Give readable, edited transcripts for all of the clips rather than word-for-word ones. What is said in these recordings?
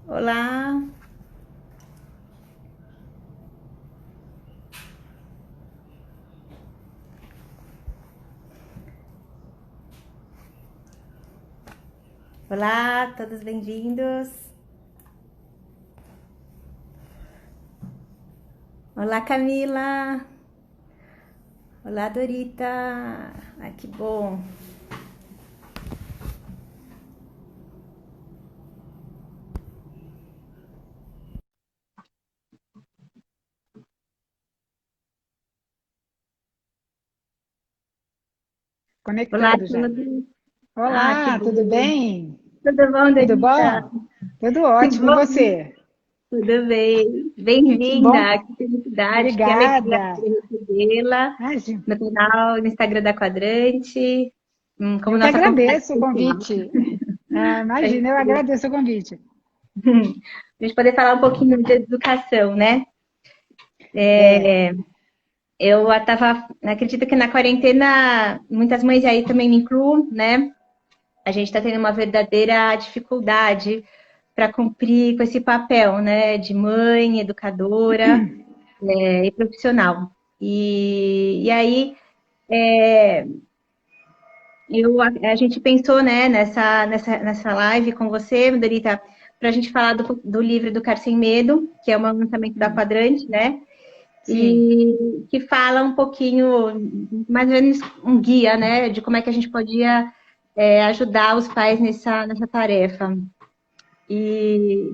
Olá, olá, todos bem-vindos. Olá, Camila. Olá, Dorita. Ai, que bom. Olá a Conectando já. todos. Ah, que Olá, tudo bom. bem? Tudo bom, Tudo Dorita? bom? Tudo Que ótimo. E bom. você? Tudo bem. Que bom. Bem-vinda. Que felicidade, que alegria Obrigada. poder recebê-la Imagina. no canal, no Instagram da Quadrante, como Eu que nossa convidada agradeço o especial. convite. Ah, Pra gente imagina, eu poder, agradeço o convite. pra gente poder falar um pouquinho de educação, né? É, Eu estava, acredito que na quarentena, muitas mães aí também me incluo, né? A gente está tendo uma verdadeira dificuldade para cumprir com esse papel, né? De mãe, educadora, e profissional. E aí a gente pensou, né, nessa live com você, Dorita, para a gente falar do livro Educar Sem Medo, que é um lançamento da Quadrante, né? sim. E que fala um pouquinho, mais ou menos um guia, né, de como é que a gente podia ajudar os pais nessa tarefa. E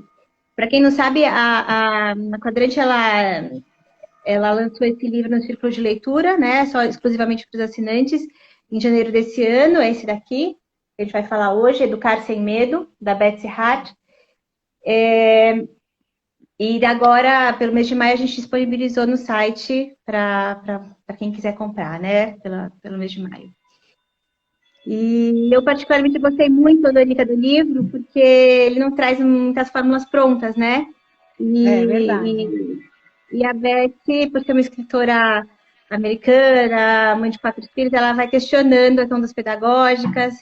para quem não sabe, a Quadrante ela lançou esse livro no Círculo de Leitura, né, só exclusivamente para os assinantes, em janeiro desse ano, é esse daqui, que a gente vai falar hoje, Educar Sem Medo, da Betsy Hart. E agora, pelo mês de maio, a gente disponibilizou no site para quem quiser comprar, né? Pelo mês de maio. E eu particularmente gostei muito, Dorita, do livro, porque ele não traz muitas fórmulas prontas, né? É verdade. E a Beth, por ser uma escritora americana, mãe de 4 filhos, ela vai questionando as ondas pedagógicas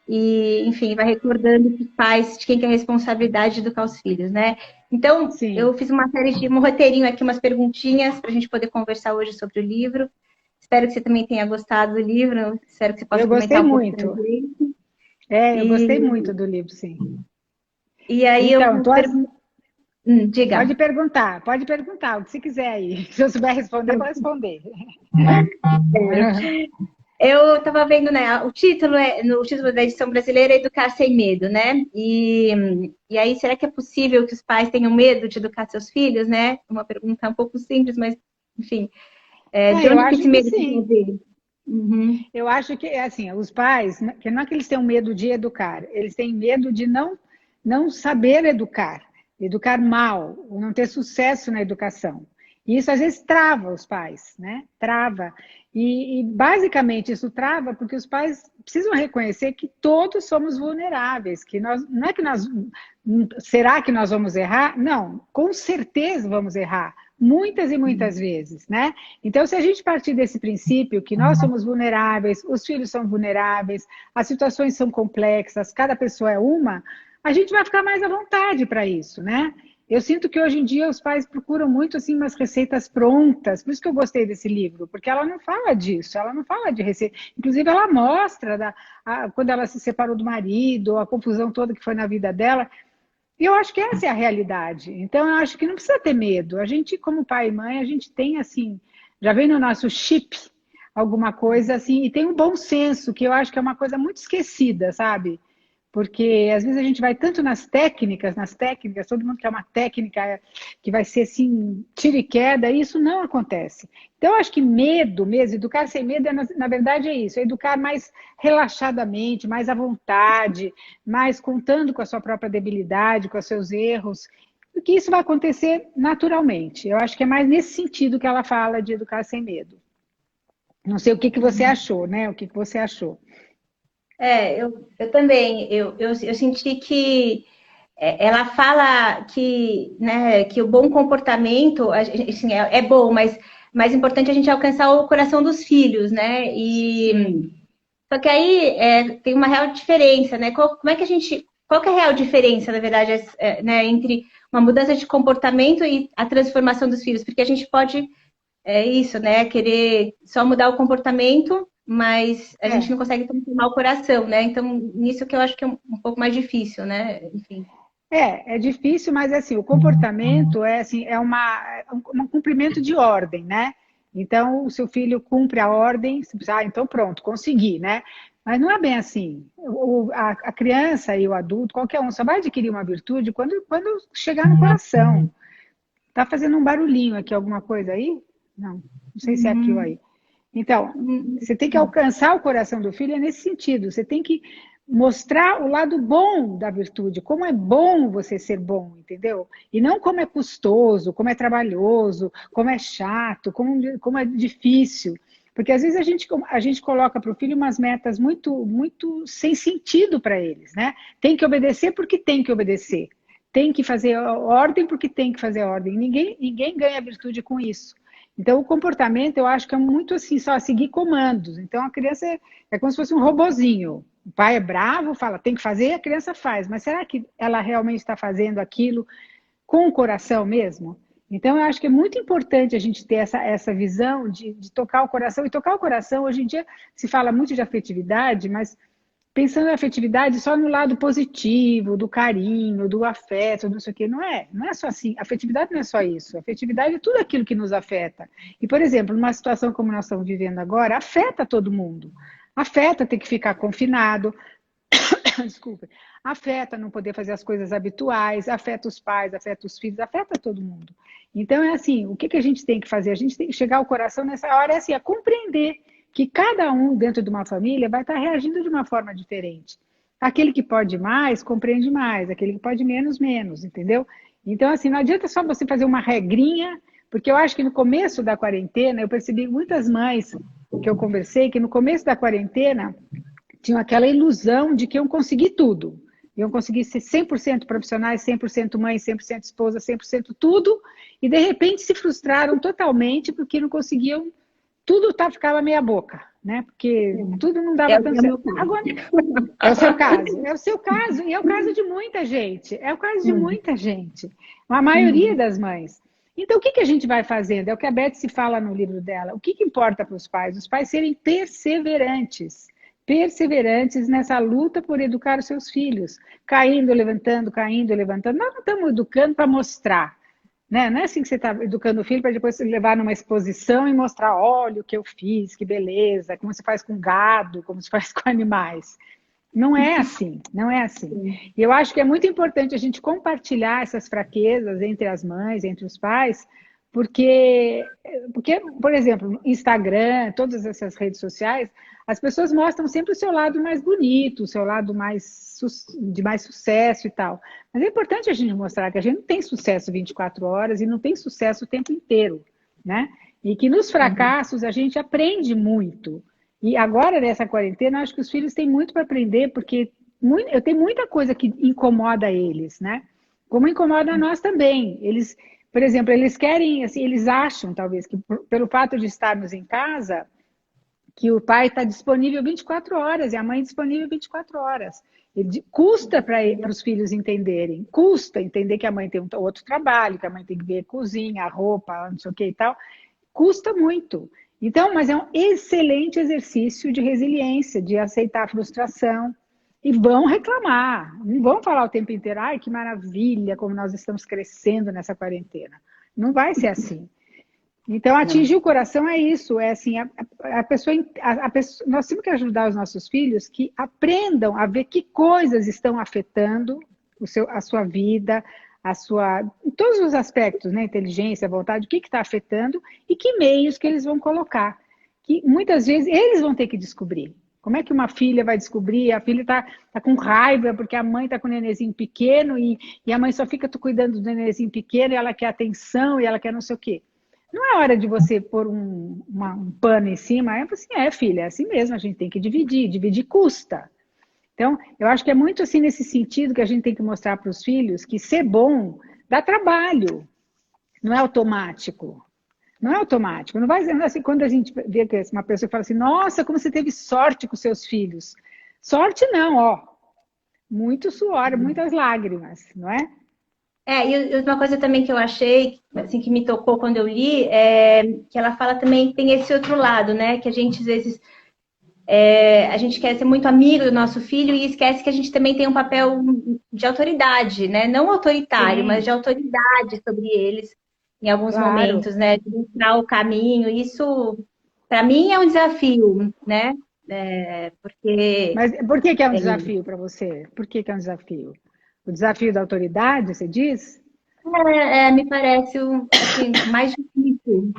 e, enfim, vai recordando para os pais de quem que é a responsabilidade de educar os filhos, né? Então, eu Sim. fiz uma série de um roteirinho aqui, umas perguntinhas para a gente poder conversar hoje sobre o livro. Espero que você também tenha gostado do livro, espero que você Eu possa gostei comentar um pouco para a muito. gente. É, eu gostei muito E, do livro, sim. e aí eu Então, vou perguntar. Diga. pode perguntar o que você quiser aí. Se eu souber responder, vou responder. Eu estava vendo, né? O título no título da edição brasileira é Educar Sem Medo, né? E aí, será que é possível que os pais tenham medo de educar seus filhos, né? Uma pergunta um pouco simples, mas, enfim, de Eu onde que acho esse que medo pode sim. vir? Uhum. Eu acho que, assim, os pais, que não é que eles tenham medo de educar, eles têm medo de não saber educar, educar mal, ou não ter sucesso na educação. E isso às vezes trava os pais, né? Trava. E basicamente isso trava porque os pais precisam reconhecer que todos somos vulneráveis, que nós, não é que nós, será que nós vamos errar? Não, com certeza vamos errar, muitas e muitas vezes, né? Então, se a gente partir desse princípio que nós somos vulneráveis, os filhos são vulneráveis, as situações são complexas, cada pessoa é uma, a gente vai ficar mais à vontade para isso, né? Eu sinto que hoje em dia os pais procuram muito assim umas receitas prontas, por isso que eu gostei desse livro, porque ela não fala disso, ela não fala de receita. Inclusive, ela mostra quando ela se separou do marido, a confusão toda que foi na vida dela. E eu acho que essa é a realidade. Então, eu acho que não precisa ter medo. A gente, como pai e mãe, a gente tem assim, já vem no nosso chip alguma coisa assim, e tem um bom senso, que eu acho que é uma coisa muito esquecida, sabe? Porque às vezes a gente vai tanto nas técnicas, todo mundo quer uma técnica que vai ser assim, tiro e queda, e isso não acontece. Então, eu acho que medo mesmo, educar sem medo, na verdade é isso, é educar mais relaxadamente, mais à vontade, mais contando com a sua própria debilidade, com os seus erros, porque isso vai acontecer naturalmente. Eu acho que é mais nesse sentido que ela fala de educar sem medo. Não sei o que você achou, né? O que você achou? Eu também, eu senti que ela fala que, né, que o bom comportamento assim, é bom, mas mais importante é a gente alcançar o coração dos filhos, né? Sim, Só que aí tem uma real diferença, né? Como é que a gente. qual que é a real diferença, na verdade, né, entre uma mudança de comportamento e a transformação dos filhos? Porque a gente pode, isso, né, querer só mudar o comportamento, mas a gente não consegue transformar o coração, né? Então, nisso que eu acho que é um pouco mais difícil, né? Enfim. É difícil, mas assim, o comportamento é assim, um cumprimento de ordem, né? Então, o seu filho cumpre a ordem, você pensa, então pronto, consegui, né? Mas não é bem assim. A criança e o adulto, qualquer um, só vai adquirir uma virtude quando chegar no coração. Tá fazendo um barulhinho aqui, alguma coisa aí? Não sei se é aquilo aí. Então, você tem que alcançar o coração do filho nesse sentido. Você tem que mostrar o lado bom da virtude, como é bom você ser bom, entendeu? E não como é custoso, como é trabalhoso, como é chato, como é difícil. Porque às vezes a gente coloca para o filho umas metas muito sem sentido para eles, né? Tem que obedecer porque tem que obedecer. Tem que fazer ordem porque tem que fazer ordem. Ninguém ganha virtude com isso. Então, o comportamento, eu acho que é muito assim, só seguir comandos. Então, a criança é como se fosse um robozinho. O pai é bravo, fala, tem que fazer, a criança faz. Mas será que ela realmente está fazendo aquilo com o coração mesmo? Então, eu acho que é muito importante a gente ter essa visão de tocar o coração. E tocar o coração, hoje em dia, se fala muito de afetividade, mas pensando na afetividade só no lado positivo, do carinho, do afeto, não sei o quê. Não é só assim. Afetividade não é só isso. Afetividade é tudo aquilo que nos afeta. E, por exemplo, numa situação como nós estamos vivendo agora, afeta todo mundo. Afeta ter que ficar confinado, desculpa, afeta não poder fazer as coisas habituais, afeta os pais, afeta os filhos, afeta todo mundo. Então, é assim, o que a gente tem que fazer? A gente tem que chegar ao coração nessa hora, é assim, a compreender que cada um dentro de uma família vai estar reagindo de uma forma diferente. Aquele que pode mais, compreende mais, aquele que pode menos, menos, entendeu? Então, assim, não adianta só você fazer uma regrinha, porque eu acho que no começo da quarentena, eu percebi muitas mães que eu conversei, que no começo da quarentena tinham aquela ilusão de que iam conseguir tudo. Iam conseguir ser 100% profissionais, 100% mãe, 100% esposa, 100% tudo, e de repente se frustraram totalmente porque não conseguiam, tudo ficava meia boca, né? Porque tudo não dava tanto certo. Agora, é o seu caso, e é o caso de muita gente, é o caso de muita gente, a maioria das mães. Então, o que a gente vai fazendo? É o que a Beth se fala no livro dela. O que importa para os pais? Os pais serem perseverantes nessa luta por educar os seus filhos, caindo, levantando. Nós não estamos educando para mostrar, né? Não é assim que você está educando o filho para depois levar numa exposição e mostrar, olha o que eu fiz, que beleza, como se faz com gado, como se faz com animais. Não é assim, não é assim. E eu acho que é muito importante a gente compartilhar essas fraquezas entre as mães, entre os pais, porque, por exemplo, Instagram, todas essas redes sociais, as pessoas mostram sempre o seu lado mais bonito, o seu lado de mais sucesso e tal. Mas é importante a gente mostrar que a gente não tem sucesso 24 horas e não tem sucesso o tempo inteiro, né? E que nos fracassos a gente aprende muito. E agora, nessa quarentena, eu acho que os filhos têm muito para aprender, porque eu tenho muita coisa que incomoda eles, né? Como incomoda nós também. Eles, por exemplo, eles querem, assim, eles acham, talvez, que pelo fato de estarmos em casa, que o pai está disponível 24 horas e a mãe disponível 24 horas. Custa para os filhos entenderem, custa entender que a mãe tem um outro trabalho, que a mãe tem que ver cozinha, a roupa, não sei o que e tal. Custa muito. Então, mas é um excelente exercício de resiliência, de aceitar a frustração. E vão reclamar, não vão falar o tempo inteiro, ai, que maravilha, como nós estamos crescendo nessa quarentena. Não vai ser assim. Então, atingir o coração é isso, é assim, a pessoa, nós temos que ajudar os nossos filhos que aprendam a ver que coisas estão afetando a sua vida, em todos os aspectos, né? Inteligência, vontade, o que está afetando e que meios que eles vão colocar. Que muitas vezes eles vão ter que descobrir. Como é que uma filha vai descobrir? A filha está com raiva porque a mãe está com o nenenzinho pequeno e a mãe só fica cuidando do nenenzinho pequeno e ela quer atenção e ela quer não sei o quê. Não é hora de você pôr um pano em cima. É assim, filha, é assim mesmo, a gente tem que dividir custa. Então, eu acho que é muito assim nesse sentido que a gente tem que mostrar para os filhos que ser bom dá trabalho, não é automático. Não é automático. Não vai ser assim, quando a gente vê que uma pessoa fala assim, nossa, como você teve sorte com seus filhos. Sorte não, ó. muito suor, muitas lágrimas, não é? E uma coisa também que eu achei, assim, que me tocou quando eu li, é que ela fala também que tem esse outro lado, né? Que a gente, às vezes, a gente quer ser muito amigo do nosso filho e esquece que a gente também tem um papel de autoridade, né? Não autoritário, mas de Sim, autoridade sobre eles em alguns claro. momentos, né? De mostrar o caminho. Isso, para mim, é um desafio, né? Porque Mas por que que é um desafio para você? Por que que é um desafio? O desafio da autoridade, você diz? me parece assim, mais difícil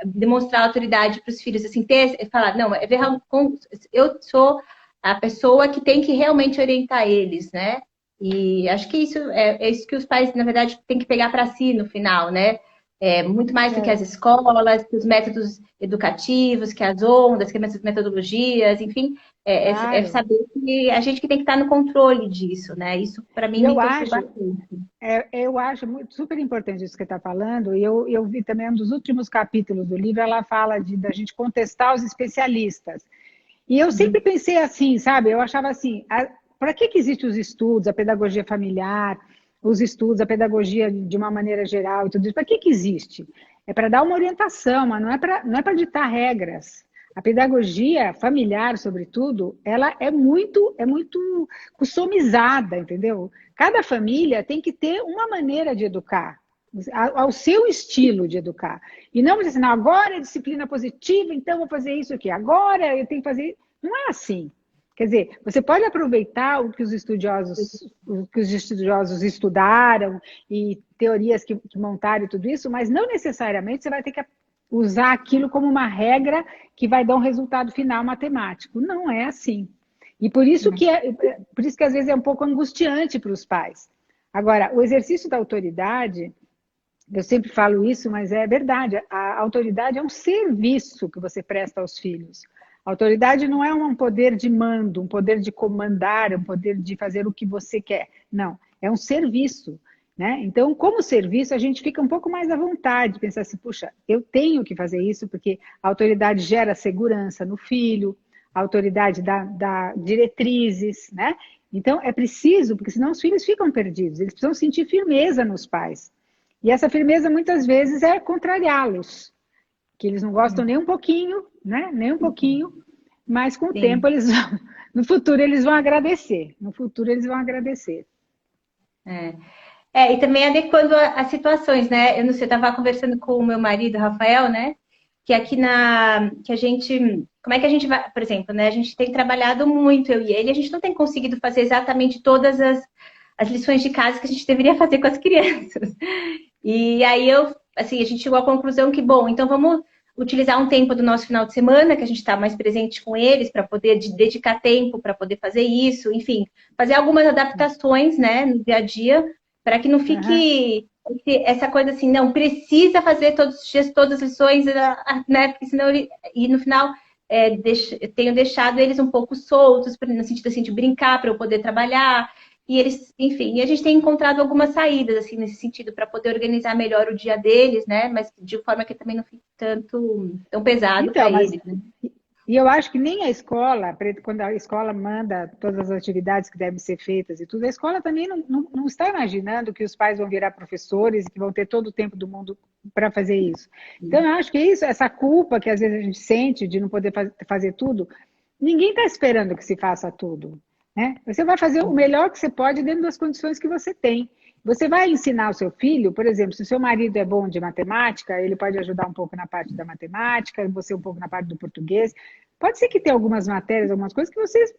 demonstrar autoridade para os filhos, assim, falar, não, eu sou a pessoa que tem que realmente orientar eles, né? E acho que é isso que os pais, na verdade, têm que pegar para si no final, né? Muito mais do que as É, escolas, que os métodos educativos, que as ondas, que as metodologias, enfim, claro. saber que a gente que tem que estar no controle disso, né? Isso, para mim, E me tocou bastante. eu acho super importante isso que você está falando, e eu vi também um dos últimos capítulos do livro, ela fala da gente contestar os especialistas. E eu sempre pensei assim, sabe? Eu achava assim, para que existem os estudos, a pedagogia familiar, os estudos, a pedagogia de uma maneira geral e tudo isso? Para que existe? É para dar uma orientação, mas não é para ditar regras. A pedagogia familiar, sobretudo, ela é muito customizada, entendeu? Cada família tem que ter uma maneira de educar, ao seu estilo de educar. E não dizer assim, não, agora é disciplina positiva, então vou fazer isso aqui. Agora eu tenho que fazer. Não é assim. Quer dizer, você pode aproveitar o que os estudiosos estudaram e teorias que montaram e tudo isso, mas não necessariamente você vai ter que usar aquilo como uma regra que vai dar um resultado final matemático. Não é assim. E por isso que às vezes é um pouco angustiante para os pais. Agora, o exercício da autoridade, eu sempre falo isso, mas é verdade. A autoridade é um serviço que você presta aos filhos. A autoridade não é um poder de mando, um poder de comandar, um poder de fazer o que você quer. Não, é um serviço. Né? Então, como serviço, a gente fica um pouco mais à vontade de pensar assim, puxa, eu tenho que fazer isso porque a autoridade gera segurança no filho, a autoridade dá diretrizes, né? Então, é preciso, porque senão os filhos ficam perdidos, eles precisam sentir firmeza nos pais. E essa firmeza muitas vezes é contrariá-los, que eles não gostam nem um pouquinho, né? Nem um pouquinho, mas com o tempo Sim. eles vão, no futuro eles vão agradecer. No futuro eles vão agradecer. É. E também adequando às situações, né? Eu não sei, eu estava conversando com o meu marido, Rafael, né? Que aqui que a gente, como é que a gente vai, por exemplo, né? A gente tem trabalhado muito, eu e ele, a gente não tem conseguido fazer exatamente todas as lições de casa que a gente deveria fazer com as crianças. E aí assim, a gente chegou à conclusão que, bom, então vamos utilizar um tempo do nosso final de semana, que a gente está mais presente com eles, para poder dedicar tempo para poder fazer isso, enfim, fazer algumas adaptações, né, no dia a dia, para que não Uhum. fique essa coisa assim, não precisa fazer todos os dias todas as lições, né, porque senão e no final tenho deixado eles um pouco soltos, no sentido assim, de brincar para eu poder trabalhar. E eles, enfim, e a gente tem encontrado algumas saídas, assim, nesse sentido, para poder organizar melhor o dia deles, né? Mas de forma que também não fique tão pesado para Então, mas eles, né? e eu acho que nem a escola, quando a escola manda todas as atividades que devem ser feitas e tudo, a escola também não está imaginando que os pais vão virar professores e que vão ter todo o tempo do mundo para fazer isso. Então, eu acho que isso, essa culpa que às vezes a gente sente de não poder fazer tudo, ninguém está esperando que se faça tudo. Né? Você vai fazer o melhor que você pode dentro das condições que você tem. Você vai ensinar o seu filho, por exemplo, se o seu marido é bom de matemática, ele pode ajudar um pouco na parte da matemática, você um pouco na parte do português. Pode ser que tenha algumas matérias, algumas coisas que vocês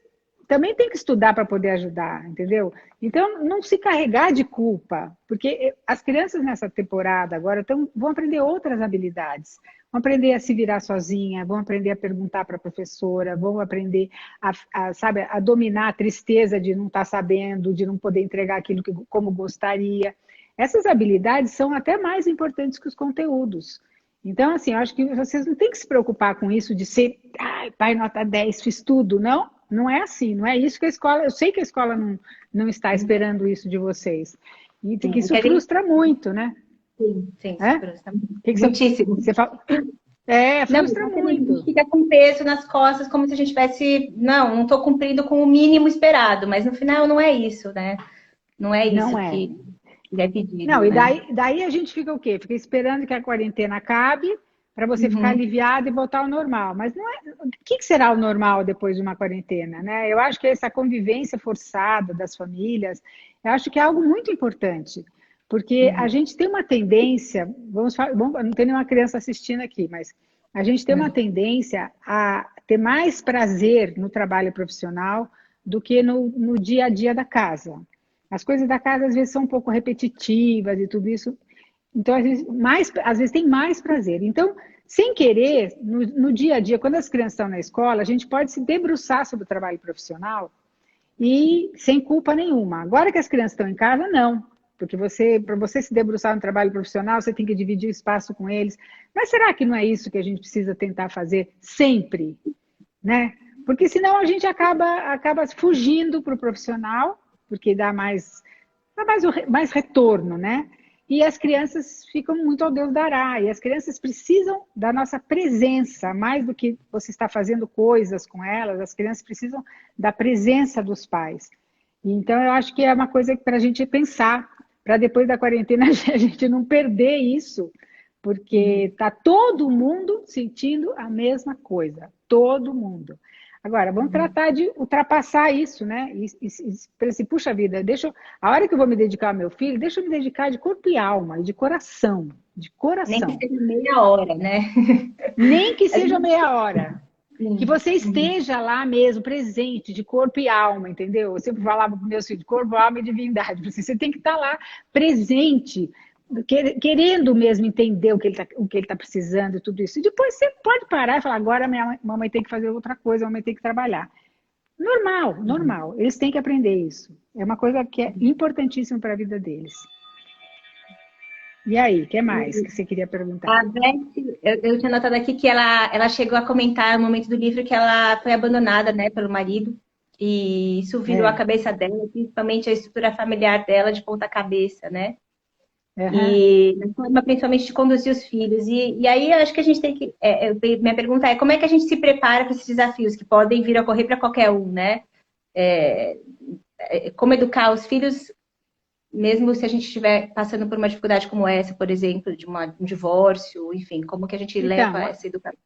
também tem que estudar para poder ajudar, entendeu? Então, não se carregar de culpa, porque as crianças nessa temporada agora vão aprender outras habilidades, vão aprender a se virar sozinha, vão aprender a perguntar para a professora, vão aprender sabe, a dominar a tristeza de não estar sabendo, de não poder entregar aquilo como gostaria. Essas habilidades são até mais importantes que os conteúdos. Então, assim, eu acho que vocês não têm que se preocupar com isso de ser, pai, nota 10, fiz tudo. Não, não é assim, não é isso que a escola. Eu sei que a escola não está esperando isso de vocês. E que Sim, isso frustra muito, né? sim, É? super, O que, que você, muitíssimo. você fala? Não, frustra exatamente. A gente muito. fica com peso nas costas, como se a gente tivesse, não estou cumprindo com o mínimo esperado, mas no final não é isso, né? Não é isso Não é. que é Não, pedido, e né? daí a gente fica o quê? Fica esperando que a quarentena acabe para você ficar Uhum. aliviado e voltar ao normal. Mas não é, o que será o normal depois de uma quarentena, né? Eu acho que essa convivência forçada das famílias, eu acho que é algo muito importante, porque a Uhum. gente tem uma tendência, não tem nenhuma criança assistindo aqui, mas a gente tem uma tendência a ter mais prazer no trabalho profissional do que no dia a dia da casa. As coisas da casa às vezes são um pouco repetitivas e tudo isso. Então, às vezes tem mais prazer. Então, sem querer, no dia a dia, quando as crianças estão na escola, a gente pode se debruçar sobre o trabalho profissional e sem culpa nenhuma. Agora que as crianças estão em casa, não. Porque para você se debruçar no trabalho profissional, você tem que dividir o espaço com eles. Mas será que não é isso que a gente precisa tentar fazer sempre, né? Porque senão a gente acaba fugindo para o profissional, porque dá mais retorno, né? E as crianças ficam muito ao Deus dará. E as crianças precisam da nossa presença, mais do que você está fazendo coisas com elas, as crianças precisam da presença dos pais. Então, eu acho que é uma coisa para a gente pensar, para depois da quarentena a gente não perder isso, porque Uhum. está todo mundo sentindo a mesma coisa, todo mundo. Agora, vamos Uhum. tratar de ultrapassar isso, né? Para assim, puxa vida, a hora que eu vou me dedicar ao meu filho, deixa eu me dedicar de corpo e alma, e de coração, de Nem que coração. seja meia hora, né? Nem que A seja gente, meia hora. Que sim. você Uhum. esteja lá mesmo, presente, de corpo e alma, entendeu? Eu sempre falava para meus filhos, corpo, alma e divindade. Você tem que estar lá presente, querendo mesmo entender o que ele tá precisando e tudo isso. E depois você pode parar e falar, agora mamãe tem que fazer outra coisa, a mamãe tem que trabalhar. Normal, Uhum. normal. Eles têm que aprender isso. É uma coisa que é importantíssima para a vida deles. E aí, o que mais que você queria perguntar? A Beth, eu tinha notado aqui que ela chegou a comentar no momento do livro que ela foi abandonada, né, pelo marido. E isso virou a É, cabeça dela, principalmente a estrutura familiar dela de ponta cabeça, né? uhum. E na forma principalmente de conduzir os filhos. E aí eu acho que a gente tem que. Minha pergunta é como é que a gente se prepara para esses desafios que podem vir a ocorrer para qualquer um, né? É, como educar os filhos, mesmo se a gente estiver passando por uma dificuldade como essa, por exemplo, de um divórcio, enfim, como que a gente leva Então, essa educação?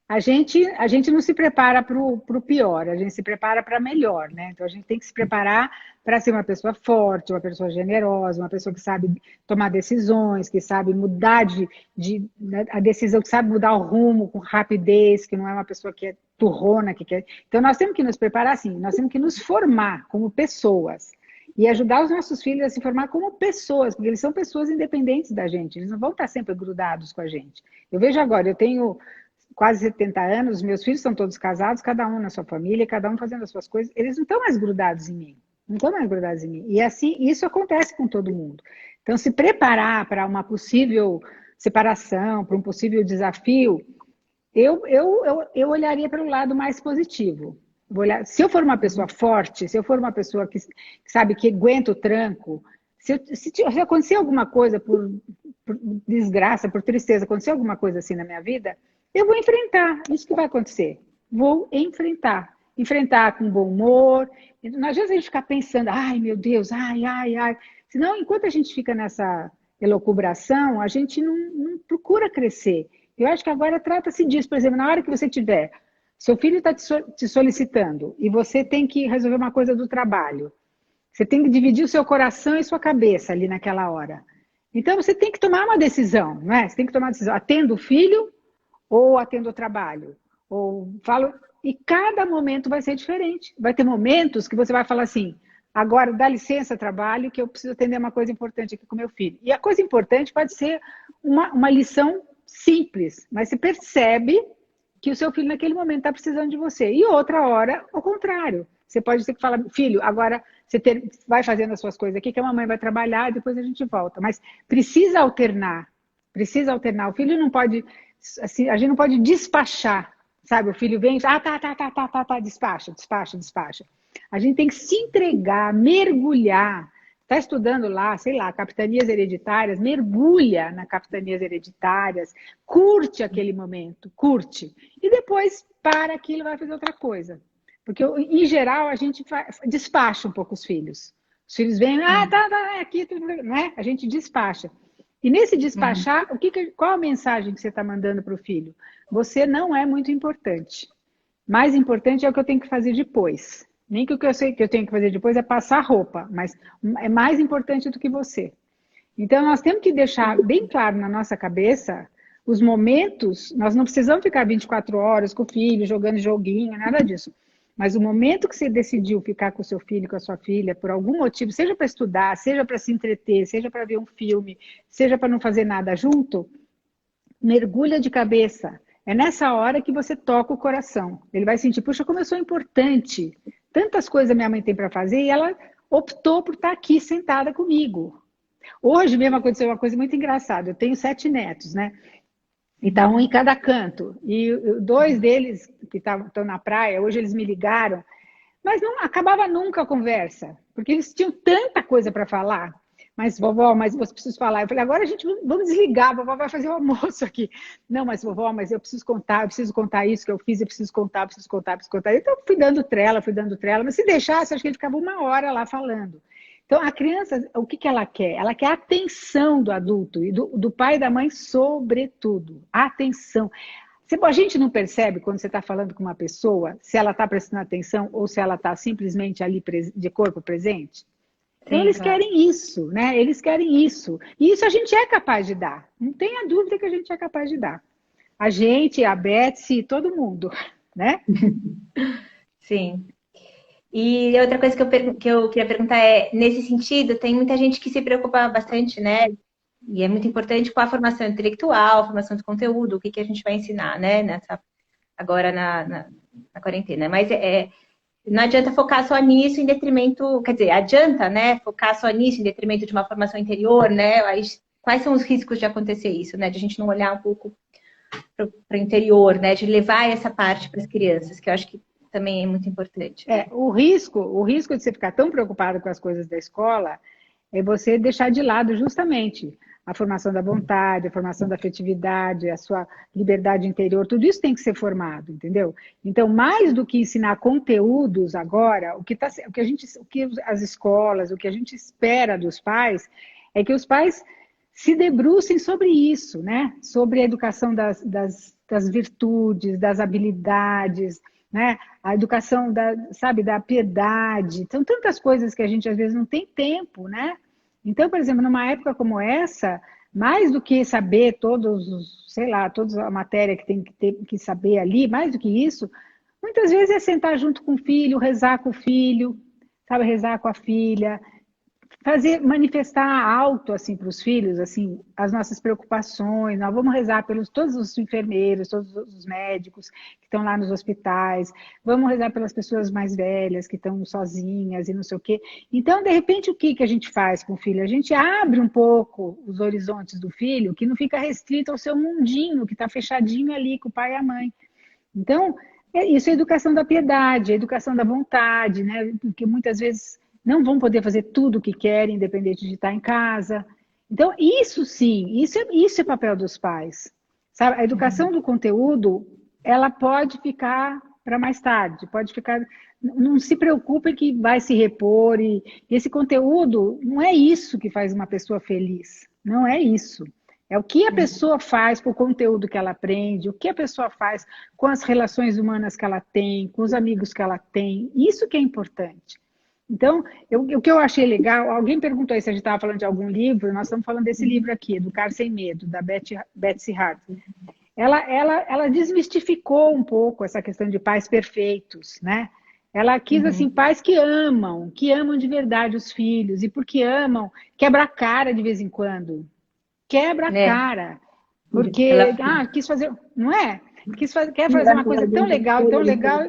a gente não se prepara para o pior, a gente se prepara para melhor, né? Então a gente tem que se preparar para ser uma pessoa forte, uma pessoa generosa, uma pessoa que sabe tomar decisões, que sabe mudar né, a decisão, que sabe mudar o rumo com rapidez, que não é uma pessoa que é turrona, que quer. Então nós temos que nos preparar assim, nós temos que nos formar como pessoas. E ajudar os nossos filhos a se formar como pessoas, porque eles são pessoas independentes da gente, eles não vão estar sempre grudados com a gente. Eu vejo agora, eu tenho quase 70 anos, meus filhos são todos casados, cada um na sua família, cada um fazendo as suas coisas, eles não estão mais grudados em mim. Não estão mais grudados em mim. E assim, isso acontece com todo mundo. Então, se preparar para uma possível separação, para um possível desafio, eu olharia para o lado mais positivo. Se eu for uma pessoa forte, se eu for uma pessoa que sabe que aguenta o tranco, se acontecer alguma coisa por desgraça, por tristeza, acontecer alguma coisa assim na minha vida, eu vou enfrentar. Isso que vai acontecer. Vou enfrentar. Enfrentar com bom humor. Não adianta a gente ficar pensando, ai meu Deus, ai, ai, ai. Senão, enquanto a gente fica nessa elocubração, a gente não procura crescer. Eu acho que agora trata-se disso. Por exemplo, na hora que você tiver, seu filho está te solicitando e você tem que resolver uma coisa do trabalho. Você tem que dividir o seu coração e sua cabeça ali naquela hora. Então você tem que tomar uma decisão, não é? Você tem que tomar uma decisão. Atendo o filho ou atendo o trabalho? Ou falo. E cada momento vai ser diferente. Vai ter momentos que você vai falar assim: agora dá licença, trabalho, que eu preciso atender uma coisa importante aqui com meu filho. E a coisa importante pode ser uma lição simples, mas você percebe que o seu filho naquele momento está precisando de você. E outra hora, ao contrário. Você pode ter que falar, filho, agora vai fazendo as suas coisas aqui, que a mamãe vai trabalhar e depois a gente volta. Mas precisa alternar. Precisa alternar. O filho não pode, assim, a gente não pode despachar, sabe? O filho vem, tá, despacha. A gente tem que se entregar, mergulhar, está estudando lá, sei lá, capitanias hereditárias, mergulha nas capitanias hereditárias, curte aquele momento, curte. E depois para aquilo e vai fazer outra coisa. Porque, em geral, a gente despacha um pouco os filhos. Os filhos vêm, tá, aqui, né? A gente despacha. E nesse despachar, qual a mensagem que você está mandando para o filho? Você não é muito importante. Mais importante é o que eu tenho que fazer depois. Nem que o que eu sei que eu tenho que fazer depois é passar roupa, mas é mais importante do que você. Então, nós temos que deixar bem claro na nossa cabeça os momentos, nós não precisamos ficar 24 horas com o filho, jogando joguinho, nada disso. Mas o momento que você decidiu ficar com o seu filho, com a sua filha, por algum motivo, seja para estudar, seja para se entreter, seja para ver um filme, seja para não fazer nada junto, mergulha de cabeça. É nessa hora que você toca o coração. Ele vai sentir, puxa, como eu sou importante. Tantas coisas minha mãe tem para fazer e ela optou por estar aqui sentada comigo. Hoje mesmo aconteceu uma coisa muito engraçada. Eu tenho 7 netos, né? E tá um em cada canto. E 2 deles que estão na praia, hoje eles me ligaram, mas não acabava nunca a conversa, porque eles tinham tanta coisa para falar. Mas, vovó, mas você precisa falar. Eu falei, agora a gente vamos desligar, a vovó vai fazer o almoço aqui. Não, mas vovó, mas eu preciso contar isso que eu fiz, eu preciso contar. Então, fui dando trela, mas se deixasse, acho que ele ficava 1 hora lá falando. Então, a criança, o que ela quer? Ela quer a atenção do adulto e do pai e da mãe, sobretudo. A atenção. A gente não percebe, quando você está falando com uma pessoa, se ela está prestando atenção ou se ela está simplesmente ali de corpo presente? Então, eles querem isso, né? Eles querem isso. E isso a gente é capaz de dar. Não tenha dúvida que a gente é capaz de dar. A gente, a Betsy, todo mundo, né? Sim. E outra coisa que eu queria perguntar é, nesse sentido, tem muita gente que se preocupa bastante, né? E é muito importante com a formação intelectual, a formação de conteúdo, o que a gente vai ensinar, né? Agora na quarentena. Mas não adianta focar só nisso em detrimento, quer dizer, adianta, né? Focar só nisso em detrimento de uma formação interior, né? Quais são os riscos de acontecer isso, né? De a gente não olhar um pouco para o interior, né? De levar essa parte para as crianças, que eu acho que também é muito importante. O risco de você ficar tão preocupado com as coisas da escola é você deixar de lado justamente a formação da vontade, a formação da afetividade, a sua liberdade interior, tudo isso tem que ser formado, entendeu? Então, mais do que ensinar conteúdos agora, o que as escolas, o que a gente espera dos pais, é que os pais se debrucem sobre isso, né? Sobre a educação das virtudes, das habilidades, né? A educação da piedade. São tantas coisas que a gente às vezes não tem tempo, né? Então, por exemplo, numa época como essa, mais do que saber toda a matéria que tem que saber ali, mais do que isso, muitas vezes é sentar junto com o filho, rezar com o filho, sabe, rezar com a filha, manifestar alto assim para os filhos, assim, as nossas preocupações. Nós vamos rezar pelos todos os enfermeiros, todos os médicos que estão lá nos hospitais, vamos rezar pelas pessoas mais velhas que estão sozinhas e não sei o quê. Então, de repente, o que a gente faz com o filho? A gente abre um pouco os horizontes do filho, que não fica restrito ao seu mundinho, que está fechadinho ali com o pai e a mãe. Então, isso é a educação da piedade, a educação da vontade, né? Porque muitas vezes não vão poder fazer tudo o que querem, independente de estar em casa. Então, isso sim, isso é papel dos pais. Sabe? A educação do conteúdo, ela pode ficar para mais tarde, pode ficar... Não se preocupe que vai se repor. E esse conteúdo não é isso que faz uma pessoa feliz. Não é isso. É o que a pessoa faz com o conteúdo que ela aprende, o que a pessoa faz com as relações humanas que ela tem, com os amigos que ela tem. Isso que é importante. Então, o que eu achei legal, alguém perguntou aí se a gente estava falando de algum livro, nós estamos falando desse livro aqui, Educar Sem Medo, da Betsy Hart. Ela desmistificou um pouco essa questão de pais perfeitos, né? Ela quis, assim, pais que amam de verdade os filhos, e porque amam, quebra a cara de vez em quando. Quebra a cara. Porque, quis fazer, não é? Quer fazer uma coisa tão legal,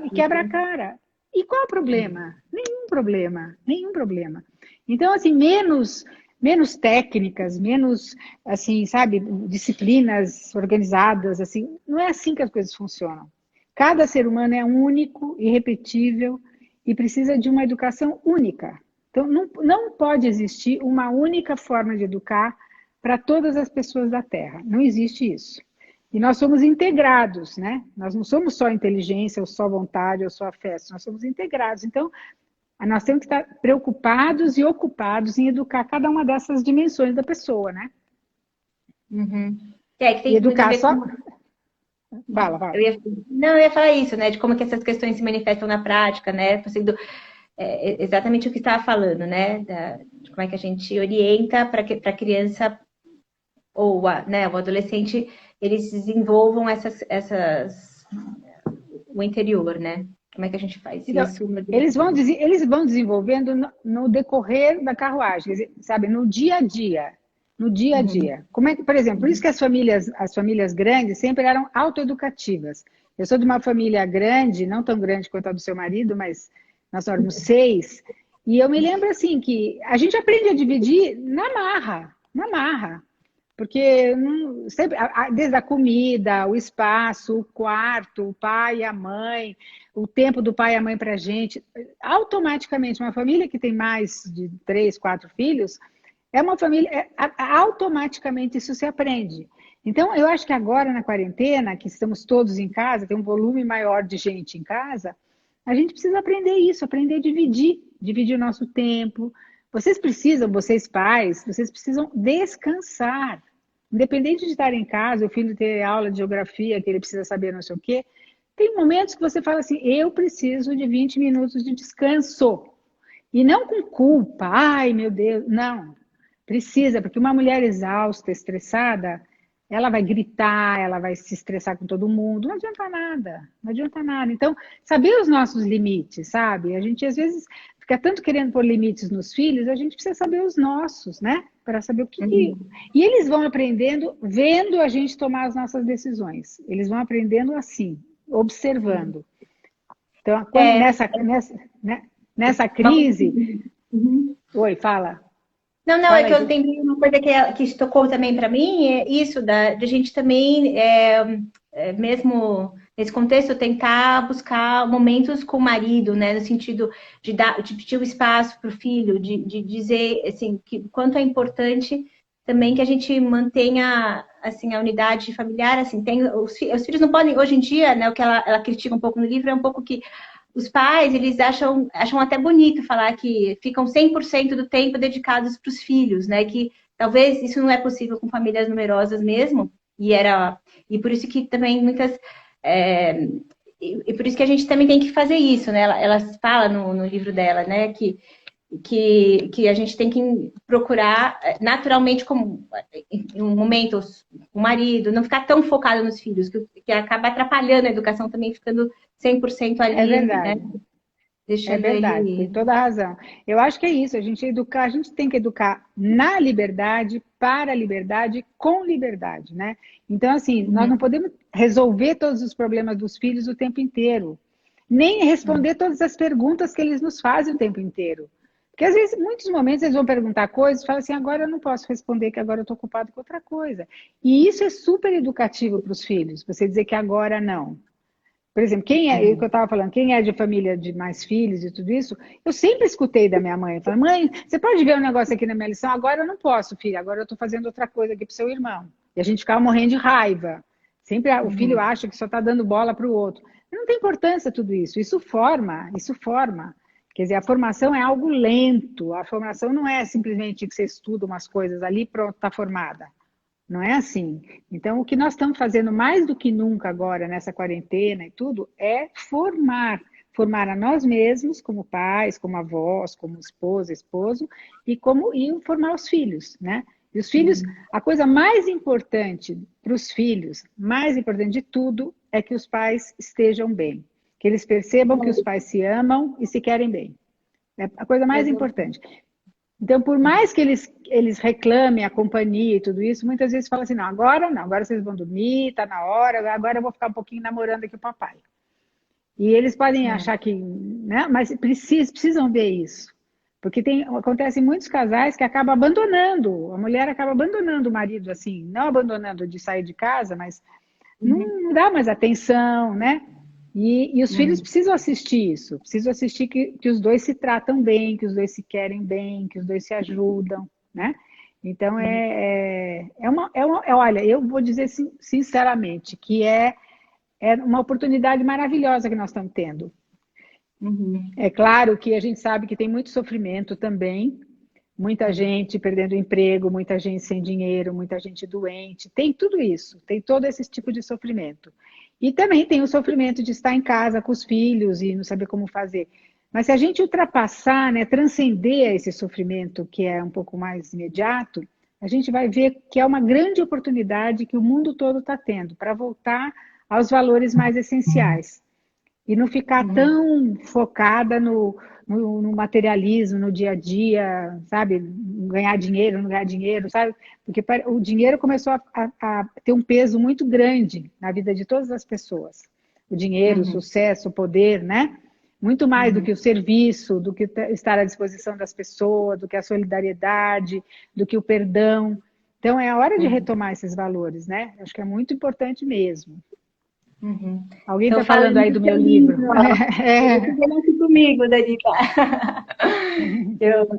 e quebra a cara. E qual é o problema? Nenhum problema. Então, assim, menos técnicas, menos, assim, sabe, disciplinas organizadas, assim, não é assim que as coisas funcionam. Cada ser humano é único, irrepetível e precisa de uma educação única. Então, não pode existir uma única forma de educar para todas as pessoas da Terra. Não existe isso. E nós somos integrados, né? Nós não somos só inteligência, ou só vontade, ou só afeto. Nós somos integrados. Então, nós temos que estar preocupados e ocupados em educar cada uma dessas dimensões da pessoa, né? Uhum. Que E tem muito a educar ver só... com... Fala. Não, eu ia falar isso, né? De como que essas questões se manifestam na prática, né? Sendo exatamente o que estava falando, né? De como é que a gente orienta para que a criança né, o adolescente eles desenvolvam o interior, né? Como é que a gente faz Então, isso? eles vão desenvolvendo no decorrer da carruagem, sabe? No dia a dia. No dia a Uhum. dia. Como é que, por exemplo, por isso que as famílias grandes sempre eram autoeducativas. Eu sou de uma família grande, não tão grande quanto a do seu marido, mas nós éramos 6. E eu me lembro assim que a gente aprende a dividir na marra. Porque sempre, desde a comida, o espaço, o quarto, o pai e a mãe, o tempo do pai e a mãe para a gente, automaticamente, uma família que tem mais de 3, 4 filhos, é uma família, automaticamente isso se aprende. Então, eu acho que agora na quarentena, que estamos todos em casa, tem um volume maior de gente em casa, a gente precisa aprender isso, aprender a dividir o nosso tempo. Vocês pais, vocês precisam descansar. Independente de estar em casa, o filho ter aula de geografia, que ele precisa saber não sei o quê, tem momentos que você fala assim, eu preciso de 20 minutos de descanso. E não com culpa, ai meu Deus, não. Precisa, porque uma mulher exausta, estressada, ela vai gritar, ela vai se estressar com todo mundo, não adianta nada, não adianta nada. Então, saber os nossos limites, sabe? A gente às vezes fica tanto querendo pôr limites nos filhos, a gente precisa saber os nossos, né? Para saber o que. E eles vão aprendendo vendo a gente tomar as nossas decisões. Eles vão aprendendo assim, observando. Então, nessa crise. Oi, fala. Não, é Fala que aí. eu lembrei uma coisa que tocou também para mim, é isso, de a gente também, mesmo nesse contexto, tentar buscar momentos com o marido, né? No sentido de pedir o espaço para o filho, de dizer, assim, que quanto é importante também que a gente mantenha, assim, a unidade familiar, assim, os filhos não podem, hoje em dia, né, o que ela critica um pouco no livro é um pouco que os pais, eles acham até bonito falar que ficam 100% do tempo dedicados para os filhos, né? Que talvez isso não é possível com famílias numerosas mesmo, e por isso que também muitas... e por isso que a gente também tem que fazer isso, né? Ela fala no livro dela, né? Que a gente tem que procurar naturalmente, como em um momento, o marido, não ficar tão focado nos filhos, que acaba atrapalhando a educação também, ficando 100% ali, É verdade. né? É Deixando verdade, tem ele... toda a razão. Eu acho que é isso, a gente tem que educar na liberdade, para a liberdade, com liberdade, né? Então, assim, nós não podemos resolver todos os problemas dos filhos o tempo inteiro, nem responder todas as perguntas que eles nos fazem o tempo inteiro. Porque, às vezes, em muitos momentos, eles vão perguntar coisas e falam assim, agora eu não posso responder, que agora eu estou ocupado com outra coisa. E isso é super educativo para os filhos, você dizer que agora não. Por exemplo, o que eu estava falando, quem é de família de mais filhos e tudo isso, eu sempre escutei da minha mãe, falando, mãe, você pode ver um negócio aqui na minha lição? Agora eu não posso, filha, agora eu estou fazendo outra coisa aqui para o seu irmão. E a gente ficava morrendo de raiva. Sempre o filho acha que só está dando bola para o outro. Não tem importância tudo isso, isso forma. Quer dizer, a formação é algo lento, a formação não é simplesmente que você estuda umas coisas ali e pronto, está formada. Não é assim. Então, o que nós estamos fazendo mais do que nunca agora, nessa quarentena e tudo, é formar. Formar a nós mesmos, como pais, como avós, como esposa, esposo, e formar os filhos, né? E os filhos, a coisa mais importante para os filhos, mais importante de tudo, é que os pais estejam bem. Que eles percebam que os pais se amam e se querem bem. É a coisa mais importante. Então, por mais que eles reclamem a companhia e tudo isso, muitas vezes falam assim, não, agora vocês vão dormir, tá na hora, agora eu vou ficar um pouquinho namorando aqui o papai. E eles podem achar que, né, mas precisam ver isso. Porque acontece em muitos casais que acabam abandonando, a mulher acaba abandonando o marido, assim, não abandonando de sair de casa, mas não dá mais atenção, né? E os filhos precisam assistir isso, precisam assistir que os dois se tratam bem, que os dois se querem bem, que os dois se ajudam, né? Então, olha, eu vou dizer sinceramente que é uma oportunidade maravilhosa que nós estamos tendo. Uhum. É claro que a gente sabe que tem muito sofrimento também, muita gente perdendo emprego, muita gente sem dinheiro, muita gente doente, tem tudo isso, tem todo esse tipo de sofrimento. E também tem o sofrimento de estar em casa com os filhos e não saber como fazer. Mas se a gente ultrapassar, né, transcender esse sofrimento que é um pouco mais imediato, a gente vai ver que é uma grande oportunidade que o mundo todo está tendo para voltar aos valores mais essenciais. E não ficar tão focada no materialismo, no dia a dia, sabe? Ganhar dinheiro, não ganhar dinheiro, sabe? Porque o dinheiro começou a ter um peso muito grande na vida de todas as pessoas. O dinheiro, o sucesso, o poder, né? Muito mais do que o serviço, do que estar à disposição das pessoas, do que a solidariedade, do que o perdão. Então, é a hora de retomar esses valores, né? Acho que é muito importante mesmo. Alguém está falando aí do meu livro. Aqui comigo, Danita.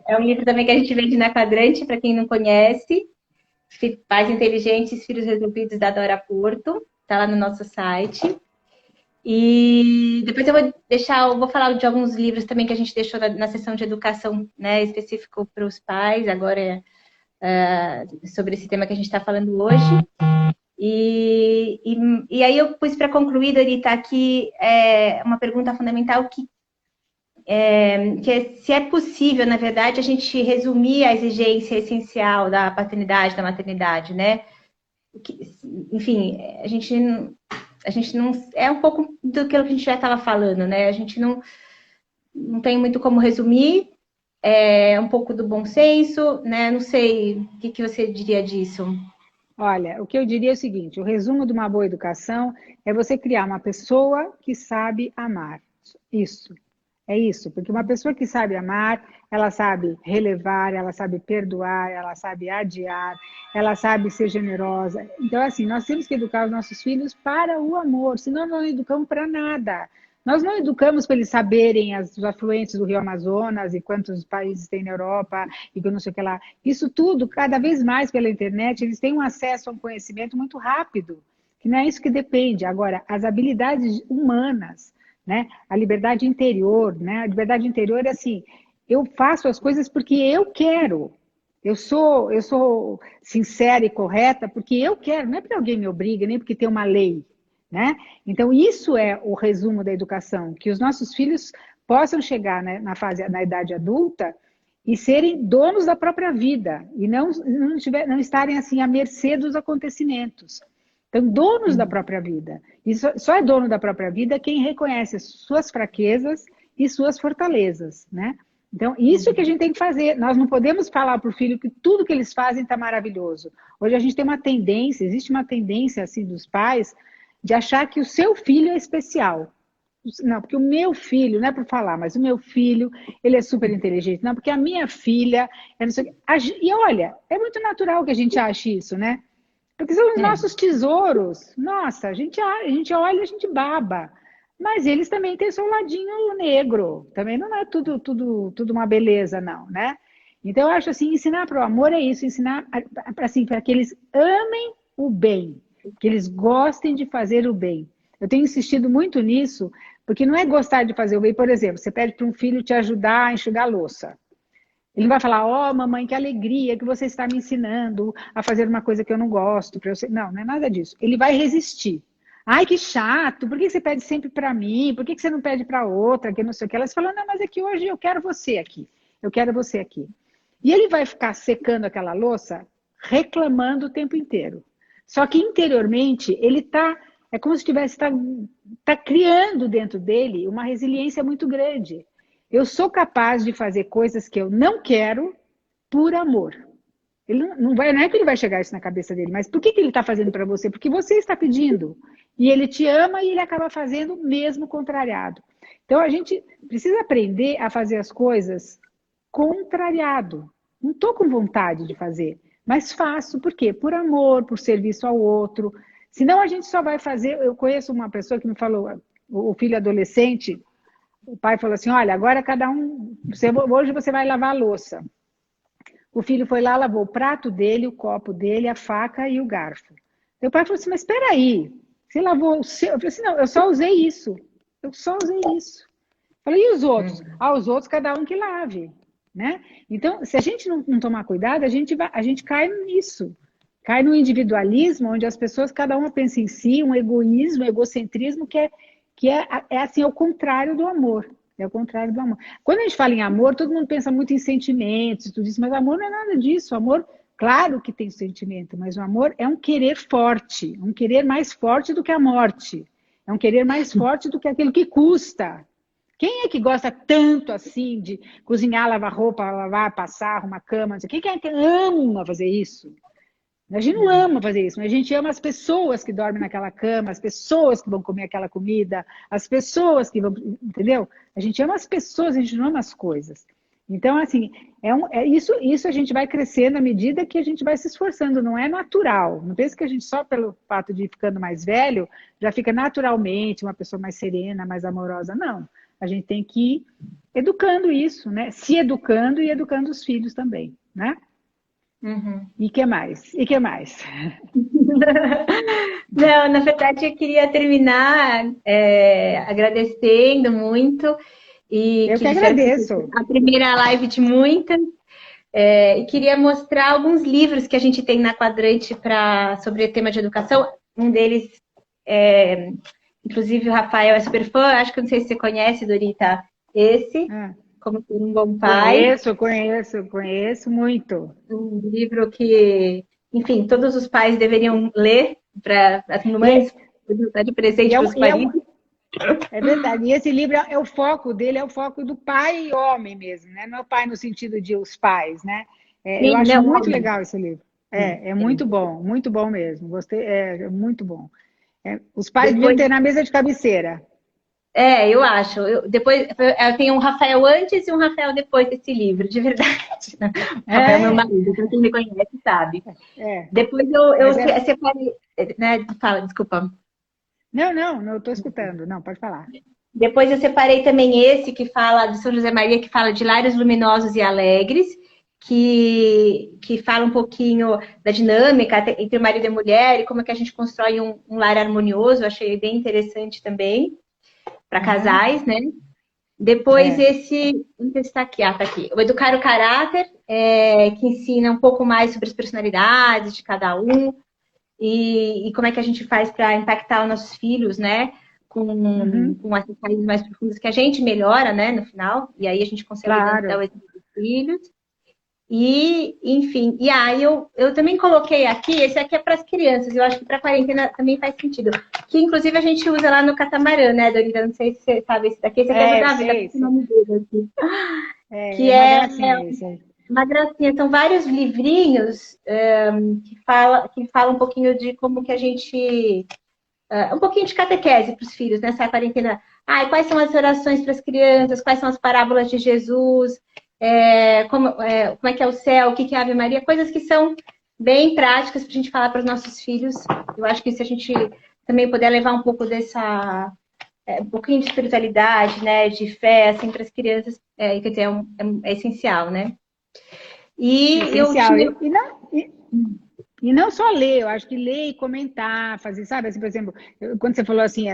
É um livro também que a gente vende na Quadrante, para quem não conhece. Pais Inteligentes, Filhos Resolvidos, da Dora Porto. Está lá no nosso site. E depois eu vou falar de alguns livros também que a gente deixou na sessão de educação, né, específico para os pais, agora sobre esse tema que a gente está falando hoje. E aí eu pus para concluir, Dorita, aqui uma pergunta fundamental que é se é possível, na verdade, a gente resumir a exigência essencial da paternidade, da maternidade, né? Enfim, a gente não... É um pouco do que a gente já estava falando, né? A gente não tem muito como resumir, é um pouco do bom senso, né? Não sei o que você diria disso. Olha, o que eu diria é o seguinte: o resumo de uma boa educação é você criar uma pessoa que sabe amar. Isso. É isso, porque uma pessoa que sabe amar, ela sabe relevar, ela sabe perdoar, ela sabe adiar, ela sabe ser generosa. Então, assim, nós temos que educar os nossos filhos para o amor, senão não educamos para nada. Nós não educamos para eles saberem os afluentes do Rio Amazonas e quantos países tem na Europa e que não sei o que lá. Isso tudo, cada vez mais pela internet, eles têm um acesso a um conhecimento muito rápido, que não é isso que depende. Agora, as habilidades humanas, né? A liberdade interior, né? A liberdade interior é assim, eu faço as coisas porque eu quero. Eu sou sincera e correta porque eu quero, não é porque alguém me obriga, nem porque tem uma lei, né? Então, isso é o resumo da educação, que os nossos filhos possam chegar, né, na idade adulta e serem donos da própria vida e não estarem assim à mercê dos acontecimentos. Então, donos da própria vida. E só é dono da própria vida quem reconhece suas fraquezas e suas fortalezas, né? Então, isso que a gente tem que fazer. Nós não podemos falar para o filho que tudo que eles fazem está maravilhoso. Hoje a gente tem uma tendência, existe uma tendência assim dos pais de achar que o seu filho é especial. Não, porque o meu filho, não é para falar, mas o meu filho, ele é super inteligente. Não, porque a minha filha, não sei, e olha, é muito natural que a gente ache isso, né? Porque são os nossos tesouros. Nossa, a gente olha, a gente baba. Mas eles também têm seu ladinho negro. Também não é tudo uma beleza, não, né? Então, eu acho assim, ensinar para o amor é isso, ensinar assim, para que eles amem o bem, que eles gostem de fazer o bem. Eu tenho insistido muito nisso, porque não é gostar de fazer o bem. Por exemplo, você pede para um filho te ajudar a enxugar a louça. Ele não vai falar, ó, mamãe, que alegria que você está me ensinando a fazer uma coisa que eu não gosto. Não, não é nada disso. Ele vai resistir. Ai, que chato, por que você pede sempre para mim? Por que você não pede para outra? Que não sei o que. Elas falam, não, mas é que hoje eu quero você aqui. Eu quero você aqui. E ele vai ficar secando aquela louça, reclamando o tempo inteiro. Só que interiormente, ele é como se estivesse criando dentro dele uma resiliência muito grande. Eu sou capaz de fazer coisas que eu não quero por amor. Ele não é que ele vai chegar isso na cabeça dele, mas por que ele está fazendo para você? Porque você está pedindo. E ele te ama e ele acaba fazendo mesmo contrariado. Então a gente precisa aprender a fazer as coisas contrariado. Não estou com vontade de fazer, mas faço. Por quê? Por amor, por serviço ao outro. Senão a gente só vai fazer... Eu conheço uma pessoa que me falou... o filho adolescente, o pai falou assim, olha, agora cada um, hoje você vai lavar a louça. O filho foi lá, lavou o prato dele, o copo dele, a faca e o garfo. Meu pai falou assim, mas espera aí, você lavou o seu? Eu falei assim, não, eu só usei isso. Eu só usei isso. Eu falei, e os outros? Ah, os outros cada um que lave, né? Então, se a gente não tomar cuidado, a gente cai nisso. Cai no individualismo, onde as pessoas, cada uma pensa em si, um egoísmo, um egocentrismo é assim, é o contrário do amor. É o contrário do amor. Quando a gente fala em amor, todo mundo pensa muito em sentimentos e tudo isso, mas amor não é nada disso. O amor, claro que tem sentimento, mas o amor é um querer forte, um querer mais forte do que a morte. É um querer mais forte do que aquilo que custa. Quem é que gosta tanto assim de cozinhar, lavar roupa, lavar, passar, arrumar cama? Quem é que ama fazer isso? A gente não ama fazer isso, mas a gente ama as pessoas que dormem naquela cama, as pessoas que vão comer aquela comida, as pessoas que vão. Entendeu? A gente ama as pessoas, a gente não ama as coisas. Então, assim, isso a gente vai crescendo à medida que a gente vai se esforçando, não é natural. Não pense que a gente, só pelo fato de ir ficando mais velho, já fica naturalmente uma pessoa mais serena, mais amorosa. Não. A gente tem que ir educando isso, né? Se educando e educando os filhos também, né? Uhum. E que mais? E que mais? Não, na verdade eu queria terminar agradecendo muito e Eu que que disseram que agradeço. a primeira live de muitas. E queria mostrar alguns livros que a gente tem na Quadrante sobre o tema de educação. Um deles, inclusive o Rafael é super fã, acho que não sei se você conhece, Dorita, esse, Como Ser um Bom Pai. Conheço muito. Um livro que, enfim, todos os pais deveriam ler para as mães dar de presente para os maridos. É verdade. E esse livro é o foco dele, é o foco do pai e homem mesmo, né? Não é o pai no sentido de os pais, né? Eu Sim, acho não, muito homem. legal esse livro. É muito bom mesmo. Gostei, é muito bom. Os pais deviam ter na mesa de cabeceira. Eu acho. Depois, eu tenho um Rafael antes e um Rafael depois desse livro, de verdade. Rafael é meu marido, então quem me conhece sabe. Depois eu separei. Né? Fala, desculpa. Não estou escutando. Não, pode falar. Depois eu separei também esse que fala de São José Maria, que fala de lares luminosos e alegres, que fala um pouquinho da dinâmica entre o marido e a mulher e como é que a gente constrói um lar harmonioso. Eu achei bem interessante também para casais, né? Depois esse, não sei se está aqui, tá aqui. O Educar o Caráter, que ensina um pouco mais sobre as personalidades de cada um e como é que a gente faz para impactar os nossos filhos, né? Com essas raízes mais profundas que a gente melhora, né? No final, e aí a gente consegue dar o exemplo dos filhos. E, enfim, e aí eu também coloquei aqui, esse aqui é para as crianças, eu acho que para a quarentena também faz sentido. Que inclusive a gente usa lá no catamarã, né, Dorita? Não sei se você sabe esse daqui, esse aqui é do Davi, tá o nome dele aqui. Que uma gracinha esse aí. Uma gracinha, são vários livrinhos que falam um pouquinho de como que a gente. Um pouquinho de catequese para os filhos nessa quarentena. Quais são as orações para as crianças? Quais são as parábolas de Jesus? Como é que é o céu? O que é a Ave Maria? Coisas que são bem práticas para a gente falar para os nossos filhos. Eu acho que se a gente também puder levar um pouco dessa. Um pouquinho de espiritualidade, né? De fé, assim, para as crianças, quer dizer, é essencial, né? E essencial. E não só ler, eu acho que ler e comentar, fazer, sabe, assim, por exemplo, quando você falou assim,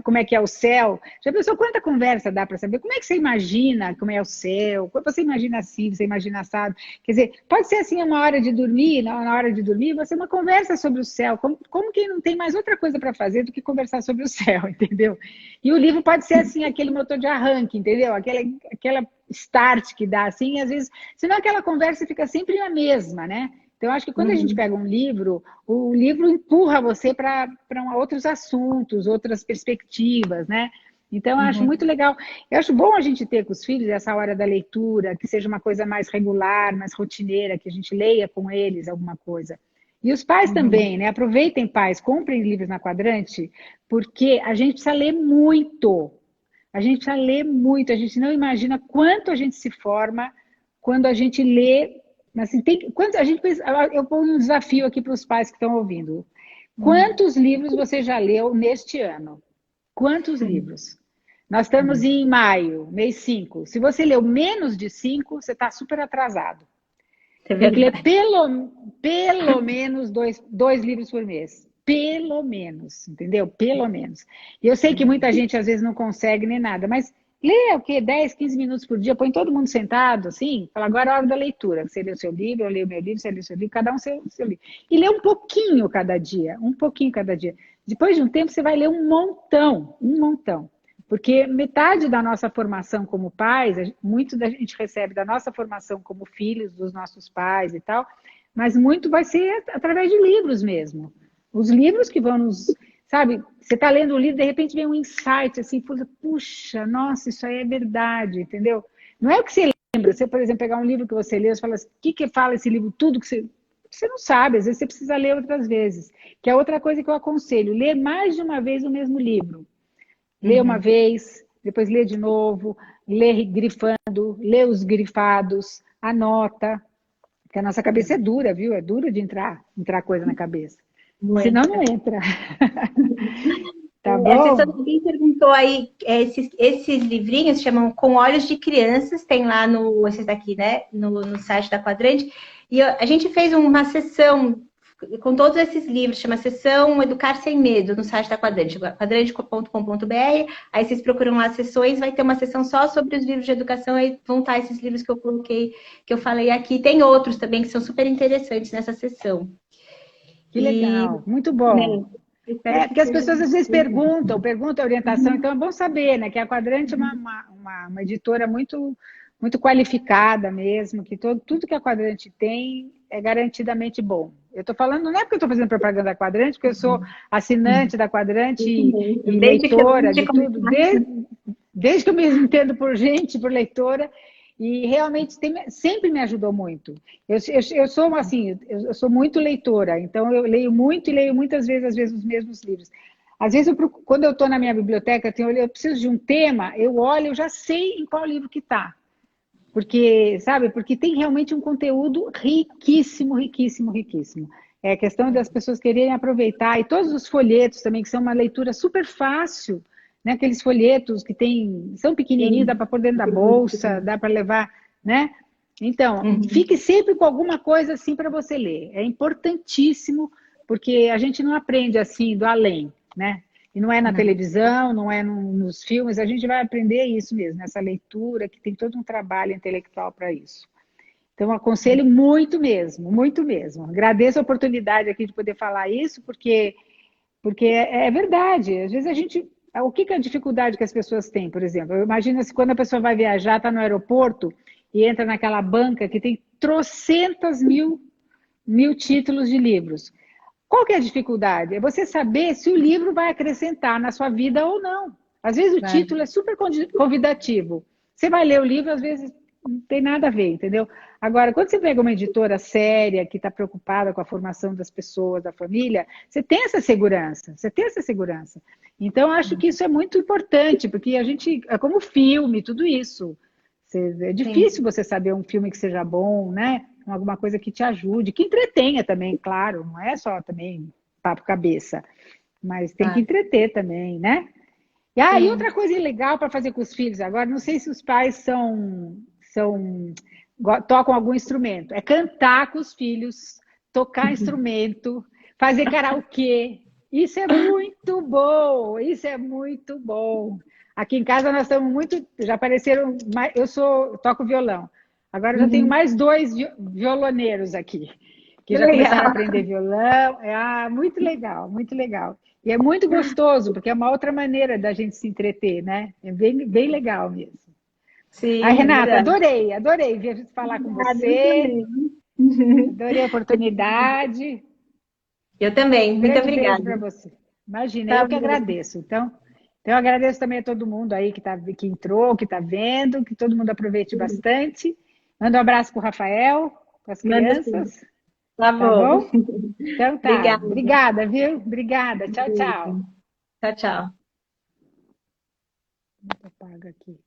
como é que é o céu, já pensou quanta conversa dá para saber? Como é que você imagina como é o céu? Quando você imagina assim, você imagina assado? Quer dizer, pode ser assim uma hora de dormir, na hora de dormir, você uma conversa sobre o céu, como que não tem mais outra coisa para fazer do que conversar sobre o céu, entendeu? E o livro pode ser assim, aquele motor de arranque, entendeu? Aquela start que dá assim, às vezes, senão aquela conversa fica sempre a mesma, né? Então, eu acho que quando a gente pega um livro, o livro empurra você para outros assuntos, outras perspectivas, né? Então, eu acho muito legal. Eu acho bom a gente ter com os filhos essa hora da leitura, que seja uma coisa mais regular, mais rotineira, que a gente leia com eles alguma coisa. E os pais também, né? Aproveitem, pais, comprem livros na Quadrante, porque a gente precisa ler muito. A gente precisa ler muito. A gente não imagina quanto a gente se forma quando a gente lê. Assim, eu ponho um desafio aqui para os pais que estão ouvindo. Quantos livros você já leu neste ano? Quantos livros? Nós estamos em maio, mês 5. Se você leu menos de 5, você está super atrasado. É Tem que ler verdade. pelo menos dois livros por mês. Pelo menos, entendeu? Pelo menos. E eu sei que muita gente às vezes não consegue nem nada, mas lê o quê? 10, 15 minutos por dia, põe todo mundo sentado, assim, fala, agora é a hora da leitura. Você lê o seu livro, eu leio o meu livro, você lê o seu livro, cada um seu livro. E lê um pouquinho cada dia, um pouquinho cada dia. Depois de um tempo, você vai ler um montão, um montão. Porque metade da nossa formação como pais, muito da gente recebe da nossa formação como filhos dos nossos pais e tal, mas muito vai ser através de livros mesmo. Os livros que vão nos... Sabe, você está lendo o livro, de repente vem um insight, assim, puxa, nossa, isso aí é verdade, entendeu? Não é o que você lembra. Você, por exemplo, pegar um livro que você lê, você fala assim, o que fala esse livro, tudo que você... Você não sabe, às vezes você precisa ler outras vezes. Que é outra coisa que eu aconselho, ler mais de uma vez o mesmo livro. Lê uma vez, depois lê de novo, lê grifando, lê os grifados, anota, porque a nossa cabeça é dura, viu? É duro de entrar coisa na cabeça. Senão Muito. não entra. Tá A pessoa bom? também perguntou aí, esses livrinhos chamam Com Olhos de Crianças, tem lá esses daqui, né, no site da Quadrante, e a gente fez uma sessão com todos esses livros, chama Sessão Educar Sem Medo, no site da Quadrante, quadrante.com.br, aí vocês procuram lá as sessões, vai ter uma sessão só sobre os livros de educação, aí vão estar esses livros que eu coloquei, que eu falei aqui, tem outros também que são super interessantes nessa sessão. Que E, legal, muito né, bom. espero É, que porque as seja... pessoas às vezes perguntam a orientação, então é bom saber, né, que a Quadrante é uma editora muito qualificada mesmo, que tudo que a Quadrante tem é garantidamente bom. Eu estou falando, não é porque eu estou fazendo propaganda da Quadrante, porque eu sou assinante da Quadrante e leitora de tudo, desde que eu me entendo por gente, por leitora, e realmente sempre me ajudou muito. Eu sou assim, eu sou muito leitora, então eu leio muito e leio muitas vezes, às vezes, os mesmos livros. Às vezes, quando eu estou na minha biblioteca, eu preciso de um tema, eu olho, eu já sei em qual livro que está. Porque, sabe, porque tem realmente um conteúdo riquíssimo, riquíssimo, riquíssimo. É a questão das pessoas quererem aproveitar, e todos os folhetos também, que são uma leitura super fácil, né? Aqueles folhetos que são pequenininhos, dá para pôr dentro da bolsa, dá para levar, né? Então, fique sempre com alguma coisa assim para você ler. É importantíssimo, porque a gente não aprende assim do além, né? E não é na televisão, não é nos filmes, a gente vai aprender isso mesmo, nessa leitura, que tem todo um trabalho intelectual para isso. Então, aconselho muito mesmo, muito mesmo. Agradeço a oportunidade aqui de poder falar isso, porque é verdade. Às vezes a gente... O que é a dificuldade que as pessoas têm, por exemplo? Eu imagino se quando a pessoa vai viajar, está no aeroporto e entra naquela banca que tem trocentas mil títulos de livros. Qual que é a dificuldade? É você saber se o livro vai acrescentar na sua vida ou não. Às vezes o título é super convidativo. Você vai ler o livro, às vezes não tem nada a ver, entendeu? Agora, quando você pega uma editora séria, que está preocupada com a formação das pessoas, da família, você tem essa segurança, você tem essa segurança. Então, acho que isso é muito importante, porque a gente, é como filme, tudo isso. É difícil você saber um filme que seja bom, né? Alguma coisa que te ajude, que entretenha também, claro, não é só também papo cabeça, mas tem que entreter também, né? E outra coisa legal para fazer com os filhos agora, não sei se os pais tocam algum instrumento, é cantar com os filhos, tocar instrumento, fazer karaokê. Isso é muito bom, isso é muito bom. Aqui em casa nós estamos já apareceram, toco violão. Agora eu já tenho mais dois violoneiros aqui, que já começaram a aprender violão. Muito legal, muito legal. E é muito gostoso, porque é uma outra maneira da gente se entreter, né? É bem, bem legal mesmo. Sim, Renata, verdade. adorei vir falar com Eu você. também. Adorei a oportunidade. Eu também. Um Muito grande beijo obrigada. para você. Imagina, Tá eu que bom. agradeço. Então eu agradeço também a todo mundo aí que entrou, que está vendo, que todo mundo aproveite bastante. Manda um abraço para o Rafael, para as Manda sim. crianças, Tá tá bom. bom? Então tá. Obrigada. Obrigada, viu? Obrigada. Tchau, tchau. Tchau, tchau. Apaga aqui.